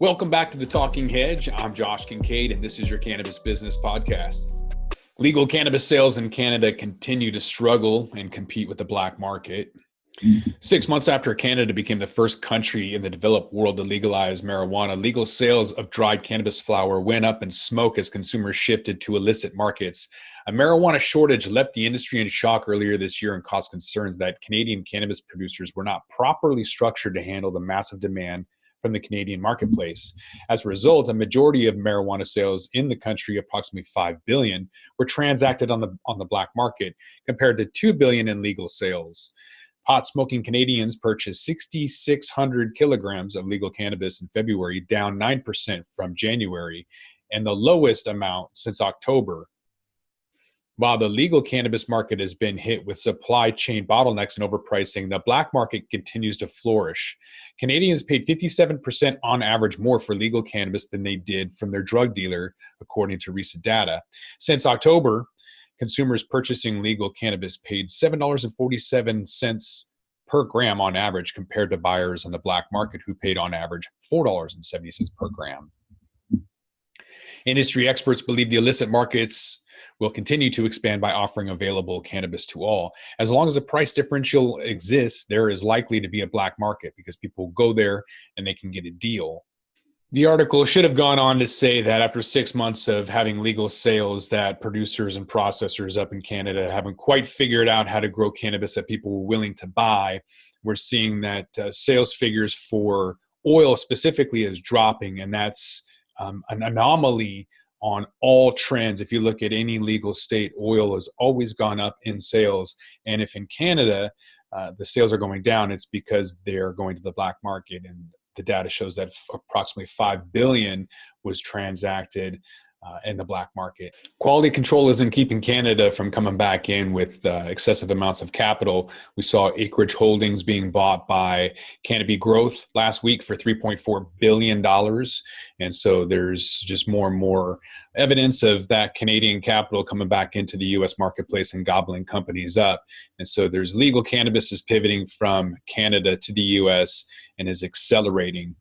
Welcome back to the Talking Hedge. I'm Josh Kincaid, and this is your Cannabis Business Podcast. Legal cannabis sales in Canada continue to struggle and compete with the black market. 6 months after Canada became the first country in the developed world to legalize marijuana, legal sales of dried cannabis flower went up in smoke as consumers shifted to illicit markets. A marijuana shortage left the industry in shock earlier this year and caused concerns that Canadian cannabis producers were not properly structured to handle the massive demand from the Canadian marketplace. As a result, a majority of marijuana sales in the country, approximately $5 billion, were transacted on the black market, compared to $2 billion in legal sales. Pot-smoking Canadians purchased 6,600 kilograms of legal cannabis in February, down 9% from January, and the lowest amount since October. While the legal cannabis market has been hit with supply chain bottlenecks and overpricing, the black market continues to flourish. Canadians paid 57% on average more for legal cannabis than they did from their drug dealer, according to recent data. Since October, consumers purchasing legal cannabis paid $7.47 per gram on average, compared to buyers on the black market who paid on average $4.70 per gram. Industry experts believe the illicit markets will continue to expand by offering available cannabis to all. As long as a price differential exists, there is likely to be a black market because people go there and they can get a deal. The article should have gone on to say that after 6 months of having legal sales, that producers and processors up in Canada haven't quite figured out how to grow cannabis that people were willing to buy. We're seeing that sales figures for oil specifically is dropping, and that's an anomaly on all trends. If you look at any legal state, oil has always gone up in sales. And if in Canada, the sales are going down, it's because they're going to the black market. And the data shows that approximately $5 billion was transacted in the black market. Quality control isn't keeping Canada from coming back in with excessive amounts of capital. We saw acreage holdings being bought by Cannabis Growth last week for $3.4 billion. And so there's just more and more evidence of that Canadian capital coming back into the U.S. marketplace and gobbling companies up. And so there's legal cannabis is pivoting from Canada to the U.S. and is accelerating.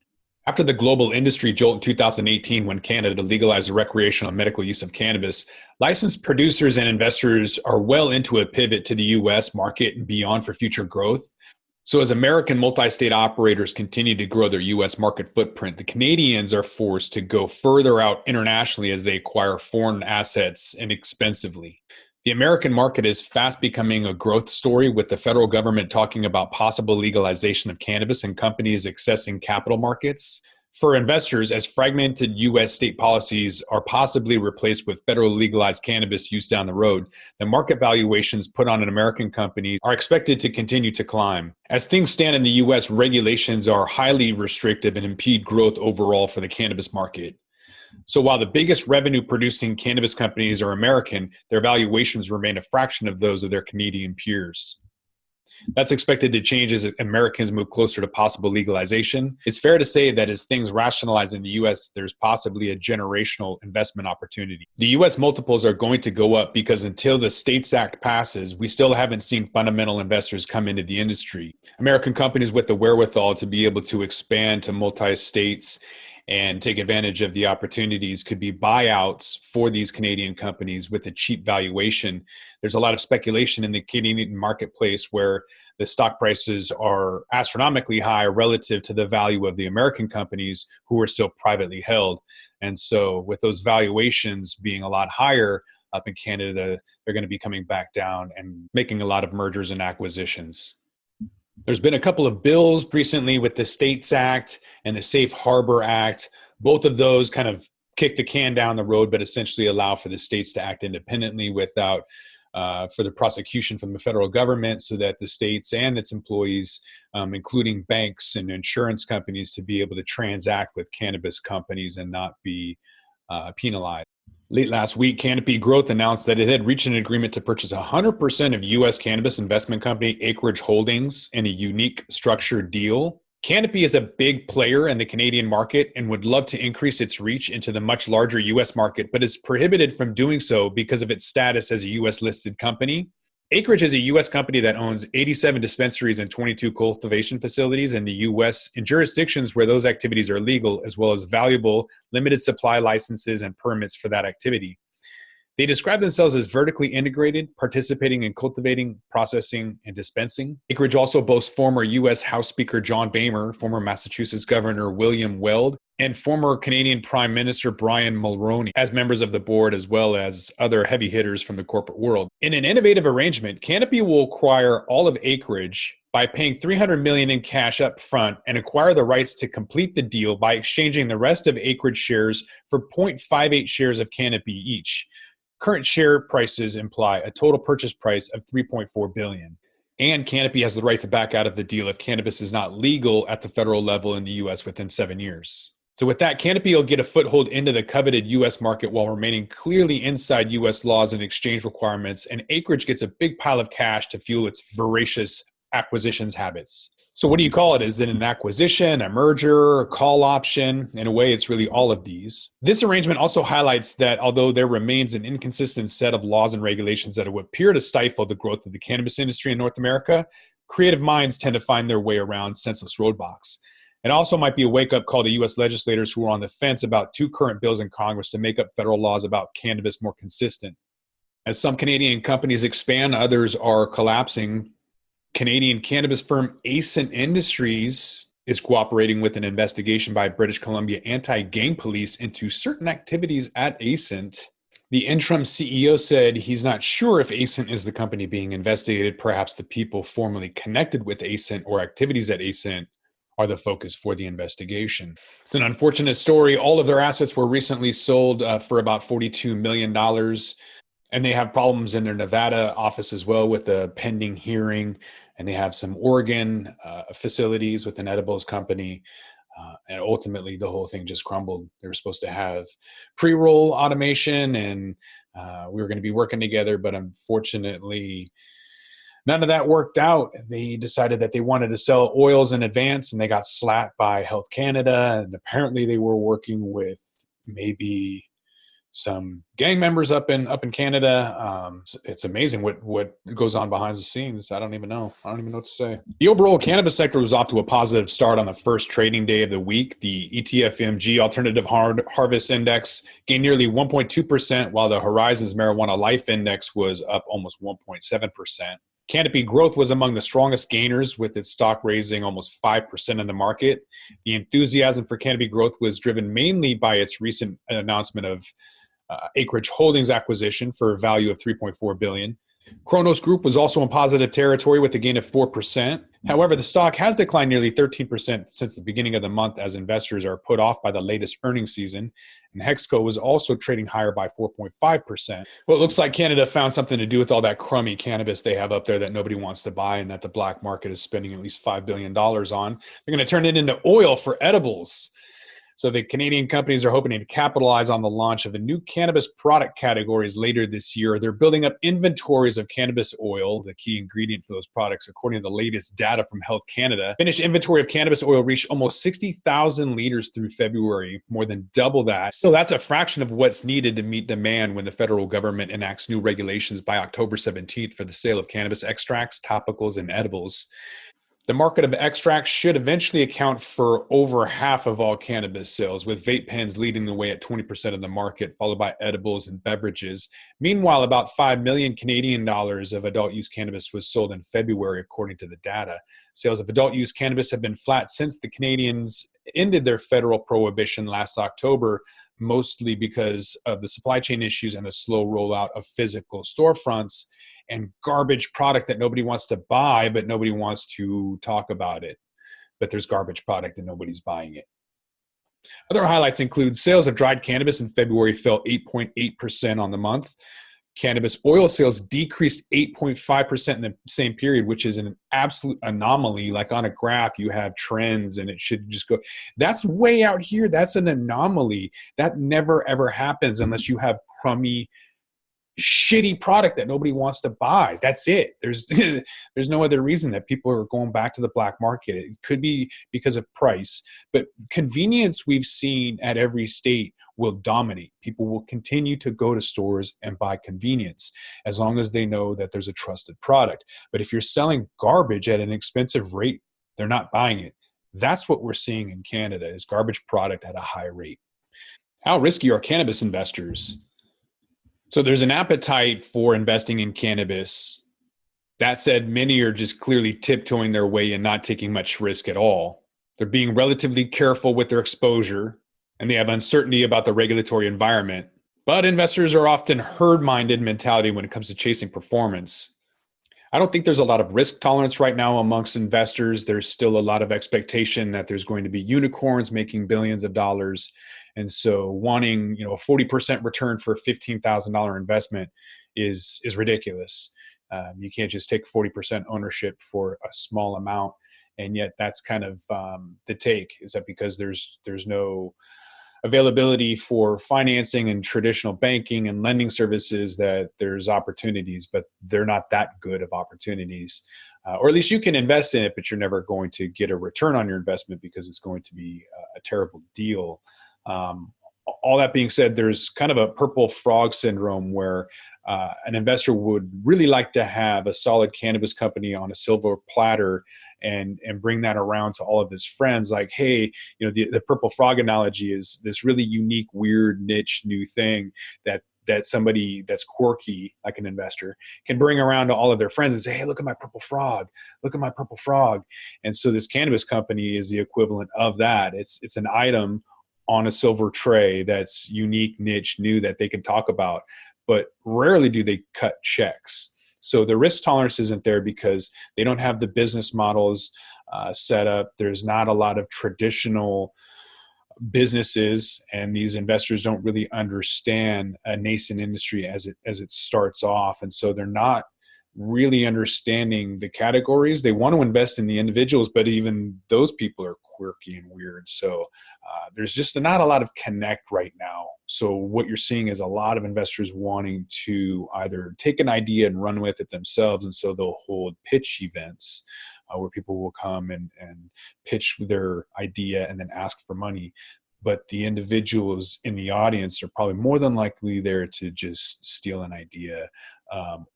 After the global industry jolt in 2018, when Canada legalized the recreational and medical use of cannabis, licensed producers and investors are well into a pivot to the U.S. market and beyond for future growth. So as American multi-state operators continue to grow their U.S. market footprint, the Canadians are forced to go further out internationally as they acquire foreign assets inexpensively. The American market is fast becoming a growth story, with the federal government talking about possible legalization of cannabis and companies accessing capital markets. For investors, as fragmented U.S. state policies are possibly replaced with federal legalized cannabis use down the road, the market valuations put on an American companies are expected to continue to climb. As things stand in the U.S., regulations are highly restrictive and impede growth overall for the cannabis market. So while the biggest revenue-producing cannabis companies are American, their valuations remain a fraction of those of their Canadian peers. That's expected to change as Americans move closer to possible legalization. It's fair to say that as things rationalize in the U.S., there's possibly a generational investment opportunity. The U.S. multiples are going to go up because until the STATES Act passes, we still haven't seen fundamental investors come into the industry. American companies with the wherewithal to be able to expand to multi-states and take advantage of the opportunities could be buyouts for these Canadian companies with a cheap valuation. There's a lot of speculation in the Canadian marketplace where the stock prices are astronomically high relative to the value of the American companies who are still privately held. And so with those valuations being a lot higher up in Canada, they're going to be coming back down and making a lot of mergers and acquisitions. There's been a couple of bills recently with the STATES Act and the Safe Harbor Act. Both of those kind of kick the can down the road, but essentially allow for the states to act independently without further prosecution from the federal government, so that the states and its employees, including banks and insurance companies, to be able to transact with cannabis companies and not be penalized. Late last week, Cannabis Growth announced that it had reached an agreement to purchase 100% of U.S. cannabis investment company Acreage Holdings in a unique structured deal. Cannabis is a big player in the Canadian market and would love to increase its reach into the much larger U.S. market, but is prohibited from doing so because of its status as a U.S. listed company. Acreage is a U.S. company that owns 87 dispensaries and 22 cultivation facilities in the U.S. in jurisdictions where those activities are legal, as well as valuable limited supply licenses and permits for that activity. They describe themselves as vertically integrated, participating in cultivating, processing, and dispensing. Acreage also boasts former U.S. House Speaker John Boehmer, former Massachusetts Governor William Weld, and former Canadian Prime Minister Brian Mulroney as members of the board, as well as other heavy hitters from the corporate world. In an innovative arrangement, Canopy will acquire all of Acreage by paying $300 million in cash up front and acquire the rights to complete the deal by exchanging the rest of Acreage shares for 0.58 shares of Canopy each. Current share prices imply a total purchase price of $3.4 billion. And Canopy has the right to back out of the deal if cannabis is not legal at the federal level in the U.S. within 7 years. So with that, Canopy will get a foothold into the coveted U.S. market while remaining clearly inside U.S. laws and exchange requirements, and Acreage gets a big pile of cash to fuel its voracious acquisitions habits. So what do you call it? Is it an acquisition, a merger, a call option? In a way, it's really all of these. This arrangement also highlights that although there remains an inconsistent set of laws and regulations that would appear to stifle the growth of the cannabis industry in North America, creative minds tend to find their way around senseless roadblocks. It also might be a wake-up call to U.S. legislators who are on the fence about 2 current bills in Congress to make up federal laws about cannabis more consistent. As some Canadian companies expand, others are collapsing. Canadian cannabis firm Ascent Industries is cooperating with an investigation by British Columbia anti-gang police into certain activities at Ascent. The interim CEO said he's not sure if Ascent is the company being investigated. Perhaps the people formerly connected with Ascent or activities at Ascent are the focus for the investigation. It's an unfortunate story. All of their assets were recently sold for about $42 million. And they have problems in their Nevada office as well with the pending hearing. And they have some Oregon facilities with an edibles company. And ultimately, the whole thing just crumbled. They were supposed to have pre-roll automation, and we were going to be working together. But unfortunately, none of that worked out. They decided that they wanted to sell oils in advance, and they got slapped by Health Canada. And apparently, they were working with maybe some gang members up in Canada. It's amazing what goes on behind the scenes. I don't even know what to say. The overall cannabis sector was off to a positive start on the first trading day of the week. The ETFMG Alternative Harvest Index gained nearly 1.2%, while the Horizons Marijuana Life Index was up almost 1.7%. Canopy Growth was among the strongest gainers, with its stock raising almost 5% in the market. The enthusiasm for Canopy Growth was driven mainly by its recent announcement of Acreage Holdings acquisition for a value of $3.4 billion. Kronos Group was also in positive territory with a gain of 4%. However, the stock has declined nearly 13% since the beginning of the month as investors are put off by the latest earnings season. And Hexco was also trading higher by 4.5%. Well, it looks like Canada found something to do with all that crummy cannabis they have up there that nobody wants to buy and that the black market is spending at least $5 billion on. They're going to turn it into oil for edibles. So the Canadian companies are hoping to capitalize on the launch of the new cannabis product categories later this year. They're building up inventories of cannabis oil, the key ingredient for those products, according to the latest data from Health Canada. Finished inventory of cannabis oil reached almost 60,000 liters through February, more than double that. So that's a fraction of what's needed to meet demand when the federal government enacts new regulations by October 17th for the sale of cannabis extracts, topicals, and edibles. The market of extracts should eventually account for over half of all cannabis sales, with vape pens leading the way at 20% of the market, followed by edibles and beverages. Meanwhile, about $5 million Canadian dollars of adult use cannabis was sold in February, according to the data. Sales of adult use cannabis have been flat since the Canadians ended their federal prohibition last October, mostly because of the supply chain issues and the slow rollout of physical storefronts and garbage product that nobody wants to buy, but nobody wants to talk about it. But there's garbage product and nobody's buying it. Other highlights include sales of dried cannabis in February fell 8.8% on the month. Cannabis oil sales decreased 8.5% in the same period, which is an absolute anomaly. Like on a graph, you have trends and it should just go. That's way out here. That's an anomaly. That never, ever happens unless you have crummy, shitty product that nobody wants to buy. That's it. There's no other reason that people are going back to the black market. It could be because of price, but convenience we've seen at every state will dominate. People will continue to go to stores and buy convenience as long as they know that there's a trusted product. But if you're selling garbage at an expensive rate, they're not buying it. That's what we're seeing in Canada, is garbage product at a high rate. How risky are cannabis investors? So there's an appetite for investing in cannabis. That said, many are just clearly tiptoeing their way and not taking much risk at all. They're being relatively careful with their exposure, and they have uncertainty about the regulatory environment. But investors are often herd-minded mentality when it comes to chasing performance. I don't think there's a lot of risk tolerance right now amongst investors. There's still a lot of expectation that there's going to be unicorns making billions of dollars. And so wanting, a 40% return for a $15,000 investment is ridiculous. You can't just take 40% ownership for a small amount. And yet that's kind of the take, is that because there's no availability for financing and traditional banking and lending services, that there's opportunities, but they're not that good of opportunities. Or at least you can invest in it, but you're never going to get a return on your investment because it's going to be a terrible deal. All that being said, there's kind of a purple frog syndrome where an investor would really like to have a solid cannabis company on a silver platter and bring that around to all of his friends. Like, hey, the purple frog analogy is this really unique, weird, niche, new thing that somebody that's quirky, like an investor, can bring around to all of their friends and say, hey, look at my purple frog, look at my purple frog. And so this cannabis company is the equivalent of that. It's an item on a silver tray that's unique, niche, new, that they can talk about, but rarely do they cut checks. So the risk tolerance isn't there because they don't have the business models set up. There's not a lot of traditional businesses, and these investors don't really understand a nascent industry as it starts off. And so they're not really understanding the categories. They want to invest in the individuals, but even those people are quirky and weird. So there's just not a lot of connect right now. So what you're seeing is a lot of investors wanting to either take an idea and run with it themselves. And so they'll hold pitch events where people will come and pitch their idea and then ask for money. But the individuals in the audience are probably more than likely there to just steal an idea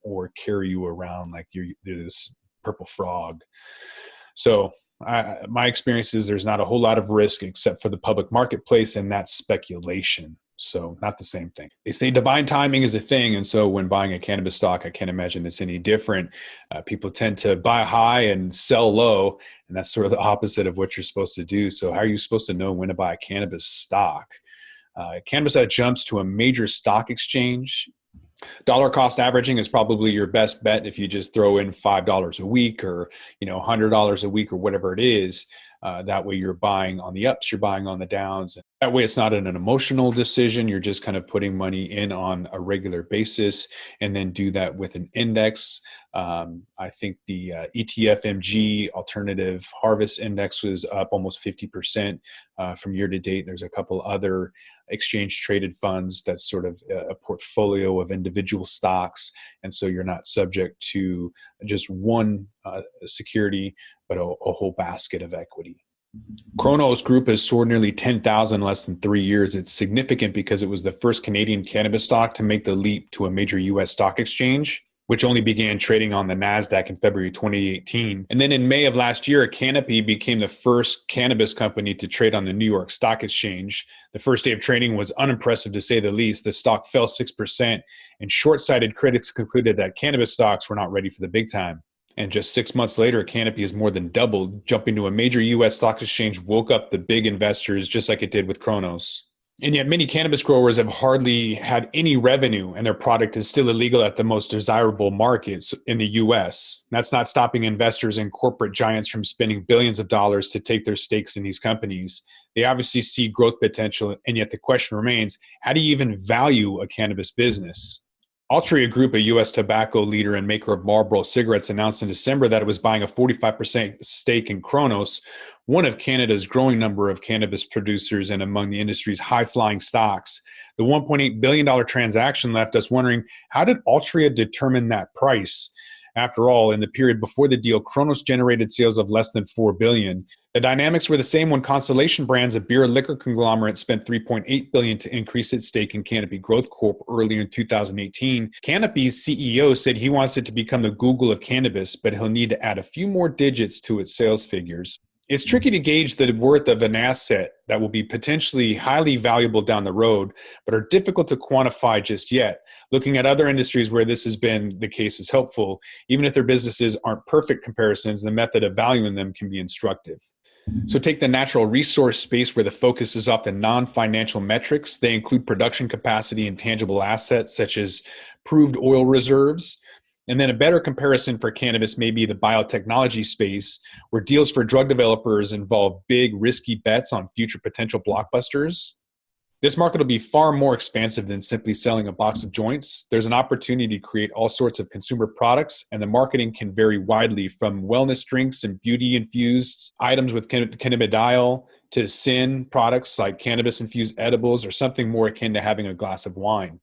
or carry you around like you're this purple frog. So my experience is there's not a whole lot of risk except for the public marketplace, and that's speculation. So not the same thing. They say divine timing is a thing. And so when buying a cannabis stock, I can't imagine it's any different. People tend to buy high and sell low. And that's sort of the opposite of what you're supposed to do. So how are you supposed to know when to buy a cannabis stock? Cannabis that jumps to a major stock exchange. Dollar cost averaging is probably your best bet if you just throw in $5 a week or $100 a week or whatever it is. That way you're buying on the ups, you're buying on the downs. That way it's not an emotional decision. You're just kind of putting money in on a regular basis, and then do that with an index. I think the ETF-MG Alternative Harvest Index was up almost 50% from year to date. There's a couple other exchange traded funds that's sort of a portfolio of individual stocks. And so you're not subject to just one security, but a whole basket of equity. Cronos Group has soared nearly 10,000 in less than 3 years. It's significant because it was the first Canadian cannabis stock to make the leap to a major U.S. stock exchange, which only began trading on the NASDAQ in February 2018. And then in May of last year, Canopy became the first cannabis company to trade on the New York Stock Exchange. The first day of trading was unimpressive, to say the least. The stock fell 6%, and short-sighted critics concluded that cannabis stocks were not ready for the big time. And just 6 months later, Canopy has more than doubled, jumping to a major U.S. stock exchange, woke up the big investors just like it did with Cronos. And yet many cannabis growers have hardly had any revenue, and their product is still illegal at the most desirable markets in the U.S. That's not stopping investors and corporate giants from spending billions of dollars to take their stakes in these companies. They obviously see growth potential, and yet the question remains, how do you even value a cannabis business? Altria Group, a U.S. tobacco leader and maker of Marlboro cigarettes, announced in December that it was buying a 45% stake in Cronos, one of Canada's growing number of cannabis producers and among the industry's high-flying stocks. The $1.8 billion transaction left us wondering, how did Altria determine that price? After all, in the period before the deal, Cronos generated sales of less than $4 billion. The dynamics were the same when Constellation Brands, a beer and liquor conglomerate, spent $3.8 billion to increase its stake in Canopy Growth Corp earlier in 2018. Canopy's CEO said he wants it to become the Google of cannabis, but he'll need to add a few more digits to its sales figures. It's tricky to gauge the worth of an asset that will be potentially highly valuable down the road, but are difficult to quantify just yet. Looking at other industries where this has been the case is helpful. Even if their businesses aren't perfect comparisons, the method of valuing them can be instructive. So take the natural resource space where the focus is often non-financial metrics. They include production capacity and tangible assets such as proved oil reserves. And then a better comparison for cannabis may be the biotechnology space, where deals for drug developers involve big, risky bets on future potential blockbusters. This market will be far more expansive than simply selling a box of joints. There's an opportunity to create all sorts of consumer products, and the marketing can vary widely from wellness drinks and beauty-infused items with cannabidiol to sin products like cannabis-infused edibles or something more akin to having a glass of wine.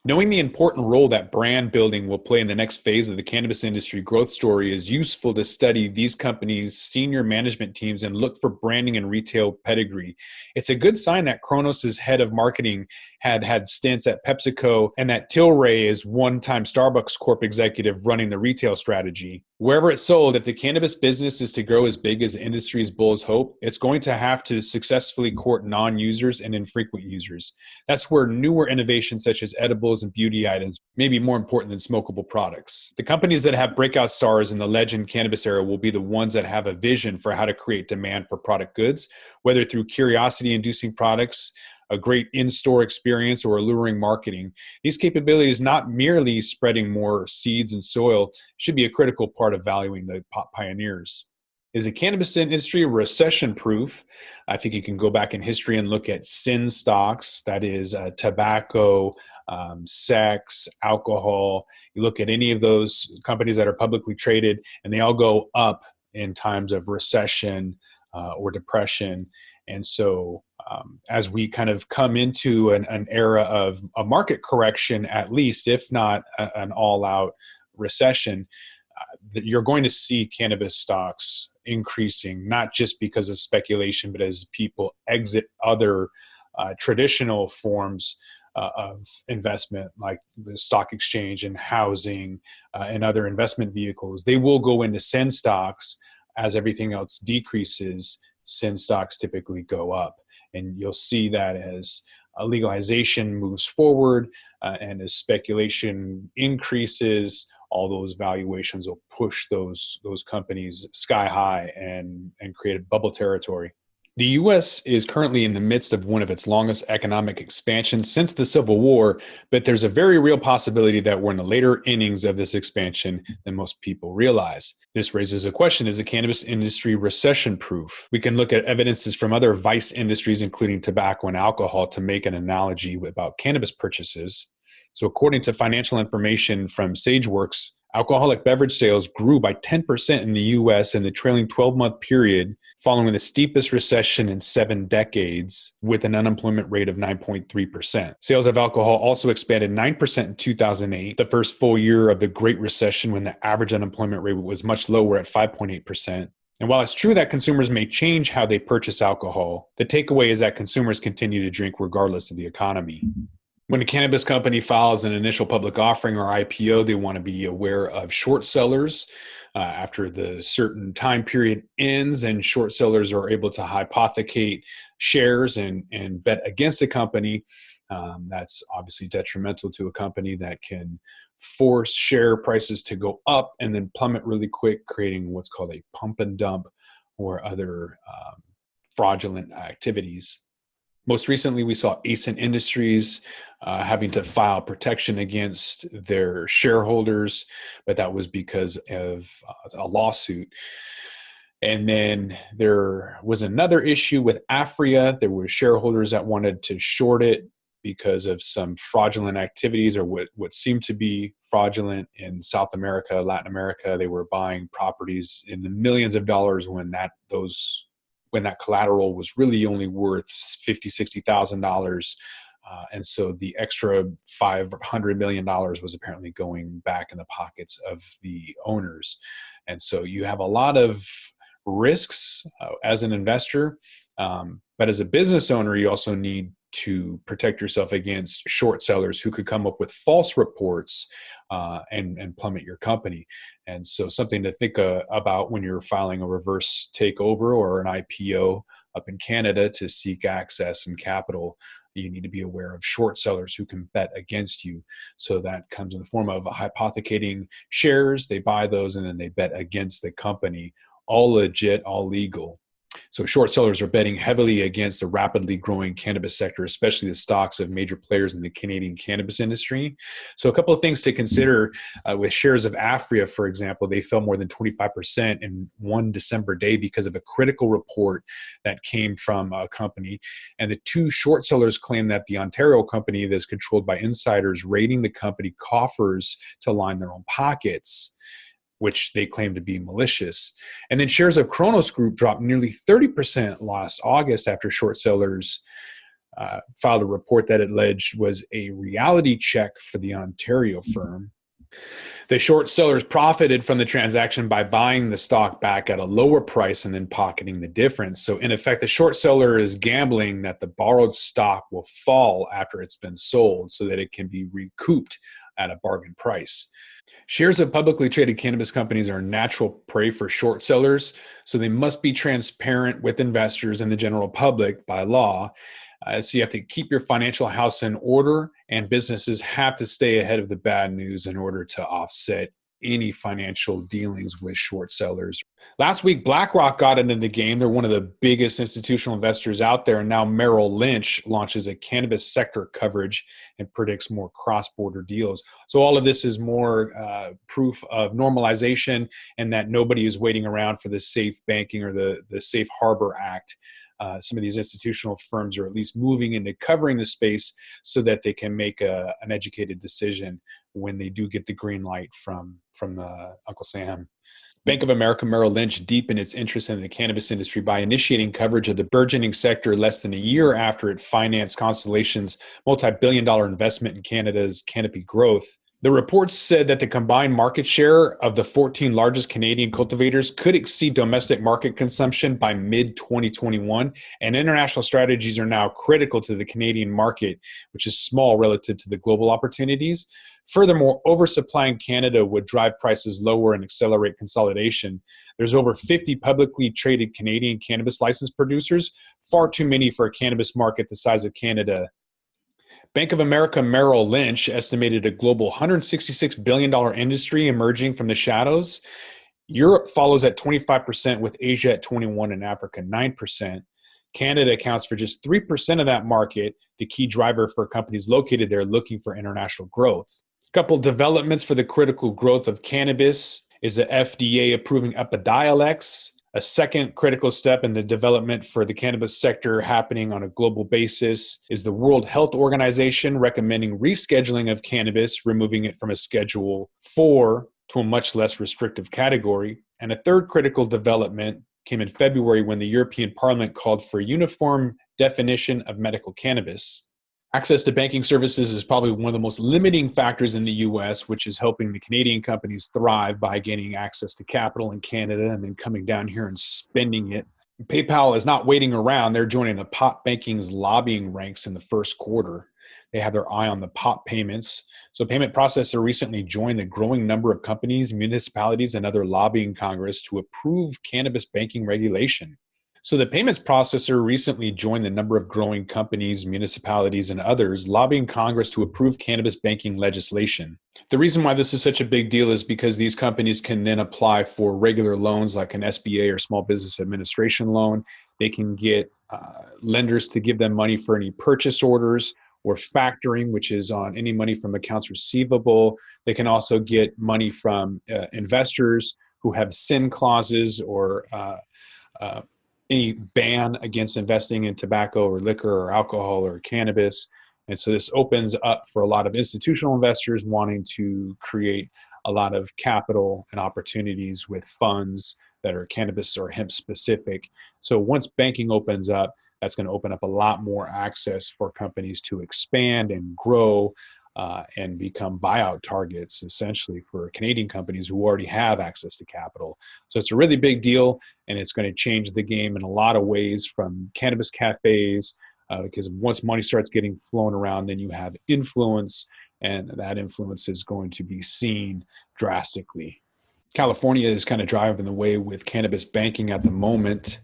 Knowing the important role that brand building will play in the next phase of the cannabis industry growth story is useful to study these companies' senior management teams and look for branding and retail pedigree. It's a good sign that Kronos' head of marketing had stints at PepsiCo and that Tilray is one-time Starbucks Corp executive running the retail strategy. Wherever it's sold, if the cannabis business is to grow as big as the industry's bulls hope, it's going to have to successfully court non-users and infrequent users. That's where newer innovations such as edibles and beauty items may be more important than smokable products. The companies that have breakout stars in the legend cannabis era will be the ones that have a vision for how to create demand for product goods, whether through curiosity-inducing products, a great in-store experience, or alluring marketing. These capabilities, not merely spreading more seeds and soil, should be a critical part of valuing the pioneers. Is the cannabis industry recession-proof? I think you can go back in history and look at sin stocks, that is tobacco, sex, alcohol. You look at any of those companies that are publicly traded, and they all go up in times of recession or depression. And so as we kind of come into an era of a market correction, at least, if not an all-out recession, you're going to see cannabis stocks increasing, not just because of speculation, but as people exit other traditional forms of investment, like the stock exchange and housing and other investment vehicles. They will go into sin stocks. As everything else decreases, sin stocks typically go up. And you'll see that as legalization moves forward and as speculation increases, all those valuations will push those companies sky high and create a bubble territory. The U.S. is currently in the midst of one of its longest economic expansions since the Civil War, but there's a very real possibility that we're in the later innings of this expansion than most people realize. This raises a question: is the cannabis industry recession-proof? We can look at evidences from other vice industries, including tobacco and alcohol, to make an analogy about cannabis purchases. So according to financial information from SageWorks, alcoholic beverage sales grew by 10% in the U.S. in the trailing 12-month period following the steepest recession in 7 decades, with an unemployment rate of 9.3%. Sales of alcohol also expanded 9% in 2008, the first full year of the Great Recession, when the average unemployment rate was much lower at 5.8%. And while it's true that consumers may change how they purchase alcohol, the takeaway is that consumers continue to drink regardless of the economy. When a cannabis company files an initial public offering or IPO, they want to be aware of short sellers. After the certain time period ends and short sellers are able to hypothecate shares and bet against the company, that's obviously detrimental to a company that can force share prices to go up and then plummet really quick, creating what's called a pump and dump or other fraudulent activities. Most recently, we saw Ascent Industries having to file protection against their shareholders, but that was because of a lawsuit. And then there was another issue with Afria. There were shareholders that wanted to short it because of some fraudulent activities, or what seemed to be fraudulent in South America, Latin America. They were buying properties in the millions of dollars when that collateral was really only worth $50,000, $60,000. And so the extra $500 million was apparently going back in the pockets of the owners. And so you have a lot of risks as an investor. But as a business owner, you also need to protect yourself against short sellers who could come up with false reports and plummet your company. And so something to think about when you're filing a reverse takeover or an IPO up in Canada to seek access and capital. You need to be aware of short sellers who can bet against you. So that comes in the form of hypothecating shares. They buy those and then they bet against the company. All legit, all legal. So short sellers are betting heavily against the rapidly growing cannabis sector, especially the stocks of major players in the Canadian cannabis industry. So a couple of things to consider with shares of Afria, for example, they fell more than 25% in one December day because of a critical report that came from a company. And the two short sellers claim that the Ontario company that's controlled by insiders raiding the company coffers to line their own pockets, which they claim to be malicious. And then shares of Kronos Group dropped nearly 30% last August after short sellers filed a report that it alleged was a reality check for the Ontario firm. The short sellers profited from the transaction by buying the stock back at a lower price and then pocketing the difference. So in effect, the short seller is gambling that the borrowed stock will fall after it's been sold so that it can be recouped at a bargain price. Shares of publicly traded cannabis companies are natural prey for short sellers, so they must be transparent with investors and the general public by law. So you have to keep your financial house in order, and businesses have to stay ahead of the bad news in order to offset any financial dealings with short sellers. Last week, BlackRock got into the game. They're one of the biggest institutional investors out there. And now Merrill Lynch launches a cannabis sector coverage and predicts more cross-border deals. So all of this is more proof of normalization and that nobody is waiting around for the safe banking or the Safe Harbor Act. Some of these institutional firms are at least moving into covering the space so that they can make an educated decision when they do get the green light from Uncle Sam. Bank of America Merrill Lynch deepened its interest in the cannabis industry by initiating coverage of the burgeoning sector less than a year after it financed Constellation's multi-billion-dollar investment in Canada's Canopy Growth. The reports said that the combined market share of the 14 largest Canadian cultivators could exceed domestic market consumption by mid-2021, and international strategies are now critical to the Canadian market, which is small relative to the global opportunities. Furthermore, oversupplying Canada would drive prices lower and accelerate consolidation. There's over 50 publicly traded Canadian cannabis license producers, far too many for a cannabis market the size of Canada. Bank of America Merrill Lynch estimated a global $166 billion industry emerging from the shadows. Europe follows at 25%, with Asia at 21% and Africa 9%. Canada accounts for just 3% of that market, the key driver for companies located there looking for international growth. A couple of developments for the critical growth of cannabis is the FDA approving Epidiolex, a second critical step in the development for the cannabis sector happening on a global basis is the World Health Organization recommending rescheduling of cannabis, removing it from a Schedule 4 to a much less restrictive category. And a third critical development came in February when the European Parliament called for a uniform definition of medical cannabis. Access to banking services is probably one of the most limiting factors in the US, which is helping the Canadian companies thrive by gaining access to capital in Canada and then coming down here and spending it. PayPal is not waiting around. They're joining the POP Banking's lobbying ranks in the first quarter. They have their eye on the POP payments. So payment processor recently joined a growing number of companies, municipalities, and other lobbying Congress to approve cannabis banking regulation. So the payments processor recently joined the number of growing companies, municipalities, and others lobbying Congress to approve cannabis banking legislation. The reason why this is such a big deal is because these companies can then apply for regular loans like an SBA or Small Business Administration loan. They can get lenders to give them money for any purchase orders or factoring, which is on any money from accounts receivable. They can also get money from investors who have SIN clauses or any ban against investing in tobacco or liquor or alcohol or cannabis. And so this opens up for a lot of institutional investors wanting to create a lot of capital and opportunities with funds that are cannabis or hemp specific. So once banking opens up, that's going to open up a lot more access for companies to expand and grow and become buyout targets essentially for Canadian companies who already have access to capital. So it's a really big deal, and it's going to change the game in a lot of ways, from cannabis cafes, because once money starts getting flown around, then you have influence, and that influence is going to be seen drastically. California is kind of driving the way with cannabis banking at the moment.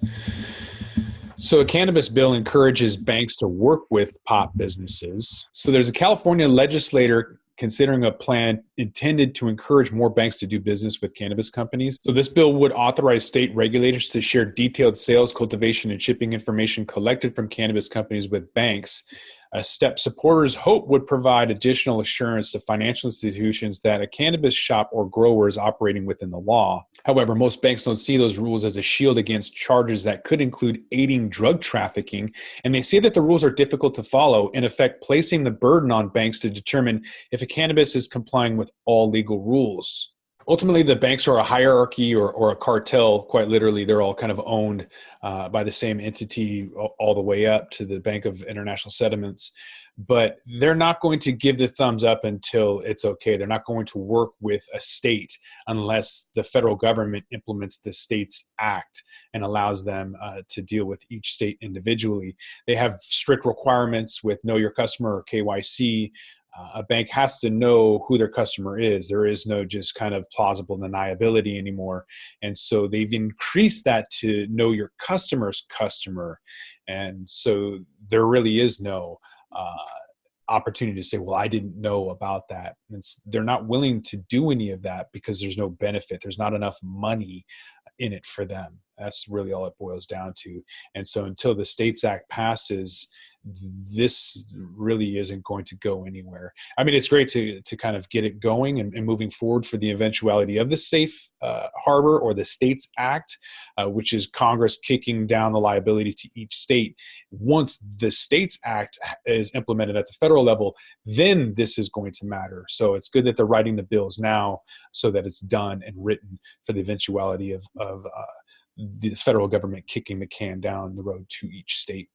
So a cannabis bill encourages banks to work with pot businesses. So there's a California legislator considering a plan intended to encourage more banks to do business with cannabis companies. So this bill would authorize state regulators to share detailed sales, cultivation, and shipping information collected from cannabis companies with banks. A step supporters hope would provide additional assurance to financial institutions that a cannabis shop or grower is operating within the law. However, most banks don't see those rules as a shield against charges that could include aiding drug trafficking, and they say that the rules are difficult to follow, in effect placing the burden on banks to determine if a cannabis is complying with all legal rules. Ultimately, the banks are a hierarchy or a cartel. Quite literally, they're all kind of owned by the same entity all the way up to the Bank of International Settlements. But they're not going to give the thumbs up until it's okay. They're not going to work with a state unless the federal government implements the state's act and allows them to deal with each state individually. They have strict requirements with Know Your Customer or KYC. A bank has to know who their customer is. There is no just kind of plausible deniability anymore. And so they've increased that to know your customer's customer. And so there really is no opportunity to say, well, I didn't know about that. They're not willing to do any of that because there's no benefit. There's not enough money in it for them. That's really all it boils down to. And so until the States Act passes, this really isn't going to go anywhere. I mean, it's great to kind of get it going and moving forward for the eventuality of the Safe Harbor or the States Act, which is Congress kicking down the liability to each state. Once the States Act is implemented at the federal level, then this is going to matter. So it's good that they're writing the bills now so that it's done and written for the eventuality of the federal government kicking the can down the road to each state.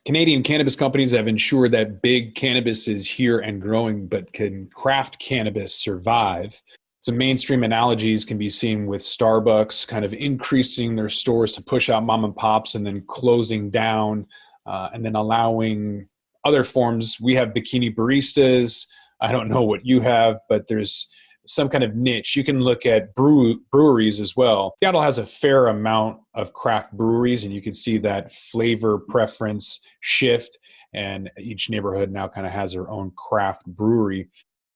Canadian cannabis companies have ensured that big cannabis is here and growing, but can craft cannabis survive? Some mainstream analogies can be seen with Starbucks kind of increasing their stores to push out mom and pops and then closing down and then allowing other forms. We have bikini baristas. I don't know what you have, but there's some kind of niche. You can look at breweries as well. Seattle has a fair amount of craft breweries, and you can see that flavor preference shift, and each neighborhood now kind of has their own craft brewery.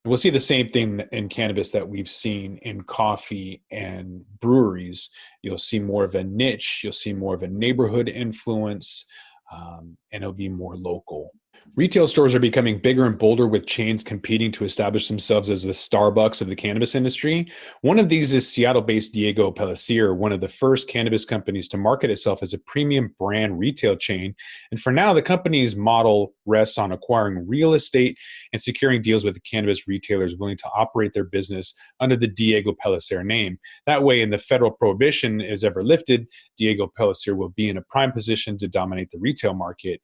We'll see the same thing in cannabis that we've seen in coffee and breweries. You'll see more of a niche. You'll see more of a neighborhood influence, and it'll be more local. Retail stores are becoming bigger and bolder, with chains competing to establish themselves as the Starbucks of the cannabis industry. One of these is Seattle-based Diego Pellicer, one of the first cannabis companies to market itself as a premium brand retail chain. And for now, the company's model rests on acquiring real estate and securing deals with the cannabis retailers willing to operate their business under the Diego Pellicer name. That way, in the federal prohibition is ever lifted, Diego Pellicer will be in a prime position to dominate the retail market.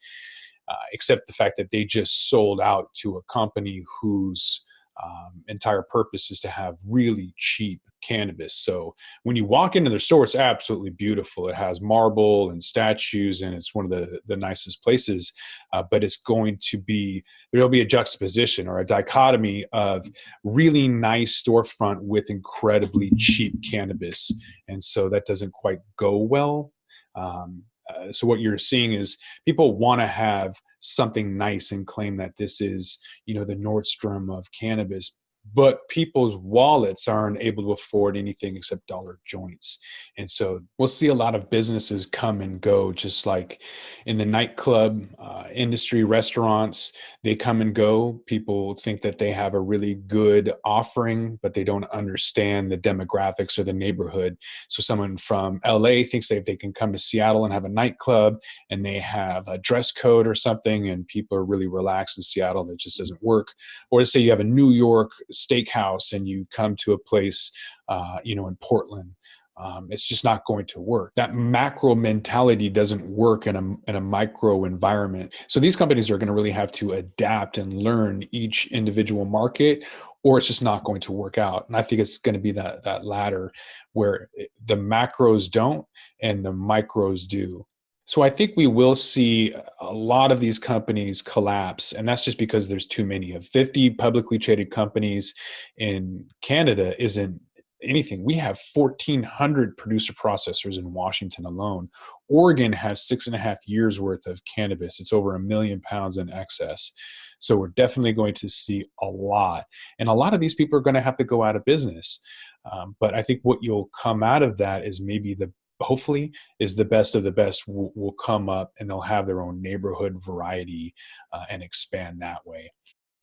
Except the fact that they just sold out to a company whose entire purpose is to have really cheap cannabis. So when you walk into their store, it's absolutely beautiful. It has marble and statues, and it's one of the nicest places. But it's going to be, there'll be a juxtaposition or a dichotomy of really nice storefront with incredibly cheap cannabis. And so that doesn't quite go well. So what you're seeing is people want to have something nice and claim that this is, the Nordstrom of cannabis, but people's wallets aren't able to afford anything except dollar joints. And so we'll see a lot of businesses come and go, just like in the nightclub industry, restaurants, they come and go. People think that they have a really good offering, but they don't understand the demographics or the neighborhood. So someone from LA thinks that they can come to Seattle and have a nightclub and they have a dress code or something, and people are really relaxed in Seattle. That just doesn't work. Or to say you have a New York steakhouse and you come to a place, in Portland, It's just not going to work. That macro mentality doesn't work in a micro environment. So these companies are going to really have to adapt and learn each individual market, or it's just not going to work out. And I think it's going to be that latter, where the macros don't and the micros do. So I think we will see a lot of these companies collapse, and that's just because there's too many. Of 50 publicly traded companies in Canada isn't anything. We have 1,400 producer processors in Washington alone. Oregon has 6.5 years worth of cannabis. It's over 1 million pounds in excess. So we're definitely going to see a lot. And a lot of these people are going to have to go out of business. But I think what you'll come out of that is maybe hopefully is the best of the best will come up, and they'll have their own neighborhood variety and expand that way.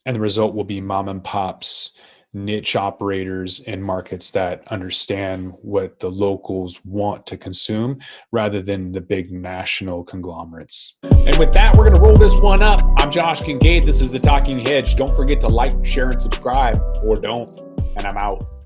And the result will be mom and pops, niche operators in markets that understand what the locals want to consume rather than the big national conglomerates. And with that, we're going to roll this one up. I'm Josh Kincaid. This is the Talking Hedge. Don't forget to like, share, and subscribe, or don't. And I'm out.